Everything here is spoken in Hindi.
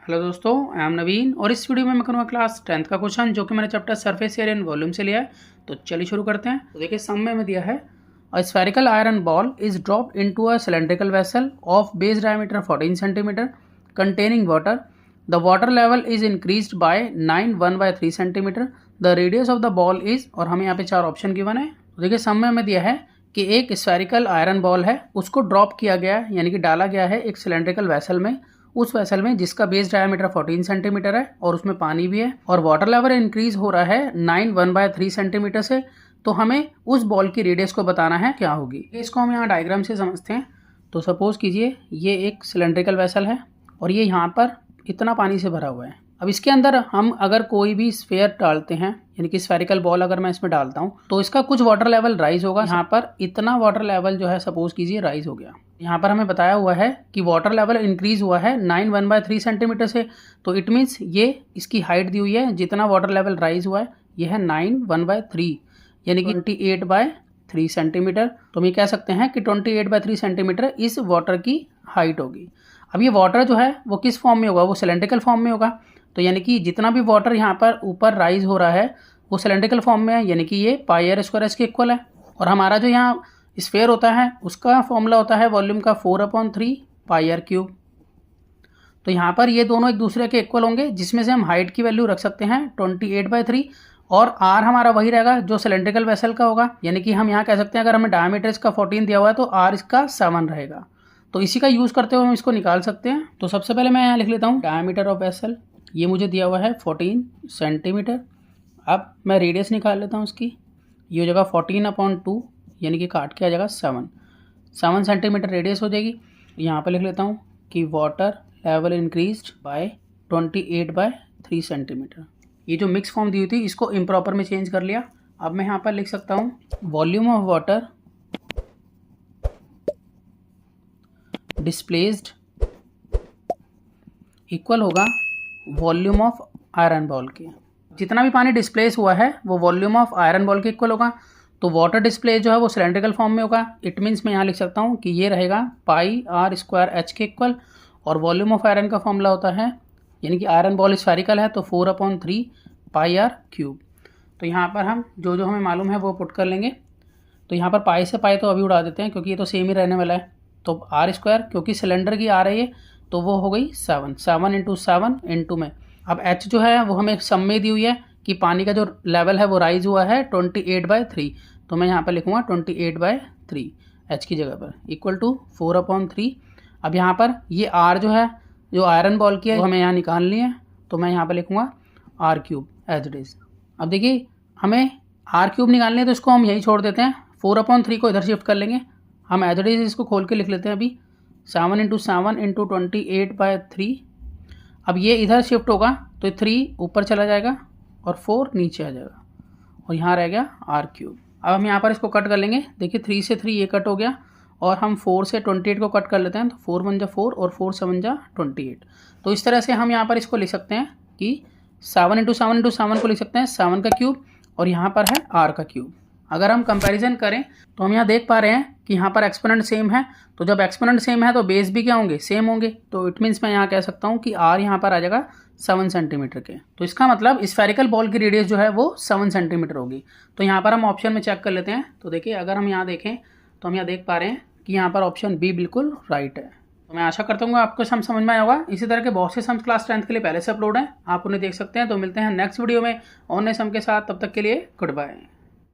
हेलो दोस्तों, आई एम नवीन और इस वीडियो में मैं करूँगा क्लास 10th का क्वेश्चन जो कि मैंने chapter surface area and volume से लिया है। तो चलिए शुरू करते हैं। तो देखिए सामने में दिया है a spherical iron ball is dropped into a cylindrical vessel of base diameter 14 centimetre containing water. The water level is increased by 9 centimetre. The radius of the ball is, और हमें यहाँ पे 4 ऑप्शन गिवन है। तो देखिए सामने में दिया है कि एक स्फेरिकल आयरन बॉल है, उसको ड्रॉप किया गया है यानी कि डाला गया है एक सिलेंड्रिकल वेसल में, उस वेसल में जिसका बेस डायमीटर 14 सेंटीमीटर है और उसमें पानी भी है और वाटर लेवल इंक्रीज हो रहा है 9 सेंटीमीटर से। तो हमें उस बॉल की रेडियस को बताना है क्या होगी। इसको हम यहाँ डायग्राम से समझते हैं। तो सपोज कीजिए ये एक सिलेंड्रिकल वेसल है और ये यहाँ पर इतना पानी से भरा हुआ है। अब इसके अंदर हम अगर कोई भी स्फेयर डालते हैं यानी कि स्फेरिकल बॉल अगर मैं इसमें डालता हूँ तो इसका कुछ वाटर लेवल राइज होगा। यहाँ पर इतना वाटर लेवल जो है सपोज कीजिए राइज हो गया। यहाँ पर हमें बताया हुआ है कि वाटर लेवल इंक्रीज हुआ है 9 सेंटीमीटर से। तो इट मीन्स ये इसकी हाइट दी हुई है, जितना वाटर लेवल राइज हुआ है ये है 9 यानी कि 28/3 सेंटीमीटर। तो हम ये कह सकते हैं कि 28/3 सेंटीमीटर इस वाटर की हाइट होगी। अब ये वाटर जो है वो किस फॉर्म में होगा, वो सिलेंड्रिकल फॉर्म में होगा। तो यानी कि जितना भी वाटर यहाँ पर ऊपर राइज हो रहा है वो सिलेंड्रिकल फॉर्म में है, यानी कि ये πr² के इक्वल है। और हमारा जो यहाँ स्फेयर होता है उसका फॉर्मूला होता है वॉल्यूम का 4/3 πr³। तो यहाँ पर ये दोनों एक दूसरे के इक्वल होंगे, जिसमें से हम हाइट की वैल्यू रख सकते हैं 28/3 और r हमारा वही रहेगा जो सिलेंड्रिकल वेसल का होगा। यानी कि हम यहाँ कह सकते हैं अगर हमें डायमीटर इसका 14 दिया हुआ है तो r इसका 7 रहेगा। तो इसी का यूज़ करते हुए हम इसको निकाल सकते हैं। तो सबसे पहले मैं यहाँ लिख लेता हूँ डायमीटर ऑफ वेसल, ये मुझे दिया हुआ है 14 सेंटीमीटर। अब मैं रेडियस निकाल लेता हूँ उसकी, ये हो जाएगा 14/2 यानी कि काट के आ जाएगा 7 सेंटीमीटर रेडियस हो जाएगी। यहाँ पर लिख लेता हूँ कि water level increased by 28/3 centimetre. ये जो मिक्स फॉर्म दी हुई थी इसको इम्प्रॉपर में चेंज कर लिया। अब मैं यहाँ पर लिख सकता हूँ volume of water displaced equal होगा वॉल्यूम ऑफ आयरन बॉल के। जितना भी पानी डिस्प्लेस हुआ है वो वॉल्यूम ऑफ आयरन बॉल के इक्वल होगा। तो वाटर डिस्प्ले जो है वो सिलेंड्रिकल फॉर्म में होगा। इट मीन्स मैं यहाँ लिख सकता हूँ कि ये रहेगा πr² के इक्वल। और वॉल्यूम ऑफ आयरन का फॉर्मूला होता है, यानी कि आयरन बॉल स्फेरिकल है तो 4/3 πr³। तो यहाँ पर हम जो जो हमें मालूम है वो पुट कर लेंगे। तो यहाँ पर पाई से पाई तो अभी उड़ा देते हैं क्योंकि ये तो सेम ही रहने वाला है। तो r² क्योंकि सिलेंडर की आ रही है तो वो हो गई 7 × 7 इंटू में। अब h जो है वो हमें सम में दी हुई है कि पानी का जो लेवल है वो राइज हुआ है 28/3। तो मैं यहाँ पर लिखूँगा 28/3 h की जगह पर इक्वल टू 4/3। अब यहाँ पर ये r जो है जो आयरन बॉल की है वो हमें यहाँ निकालनी है, तो मैं यहाँ पर लिखूँगा r³ एज इट इज़। अब देखिए हमें r³ निकालनी है तो इसको हम यही छोड़ देते हैं, 4/3 को इधर शिफ्ट कर लेंगे। हम एज इट इज़ इसको खोल के लिख लेते हैं अभी 7 × 7 × 28/3। अब ये इधर शिफ्ट होगा तो 3 ऊपर चला जाएगा और 4 नीचे आ जाएगा और यहाँ रह गया r³। अब हम यहाँ पर इसको कट कर लेंगे। देखिए 3 से 3 ये कट हो गया और हम 4 से 28 को कट कर लेते हैं। तो 4 × 1 = 4 और 4 × 7 = 28। तो इस तरह से हम यहाँ पर इसको लिख सकते हैं कि 7 × 7 × 7 को लिख सकते हैं 7 का क्यूब और यहाँ पर है r का क्यूब। अगर हम कंपैरिजन करें तो हम यहाँ देख पा रहे हैं कि यहाँ पर एक्सपोनेंट सेम है। तो जब एक्सपोनेंट सेम है तो बेस भी क्या होंगे, सेम होंगे। तो इट मीन्स मैं यहाँ कह सकता हूँ कि r यहाँ पर आ जाएगा 7 सेंटीमीटर के। तो इसका मतलब स्फेरिकल बॉल की रेडियस जो है वो 7 सेंटीमीटर होगी। तो यहाँ पर हम ऑप्शन में चेक कर लेते हैं। तो देखिए अगर हम यहाँ देखें तो हम यहाँ देख पा रहे हैं कि यहाँ पर ऑप्शन बी बिल्कुल राइट है। तो मैं आशा करता हूँ आपको सम समझ में आया होगा। इसी तरह के बहुत से सम्स क्लास 10th के लिए पहले से अपलोड हैं, आप उन्हें देख सकते हैं। तो मिलते हैं नेक्स्ट वीडियो में और नए सम के साथ, तब तक के लिए गुड बाय।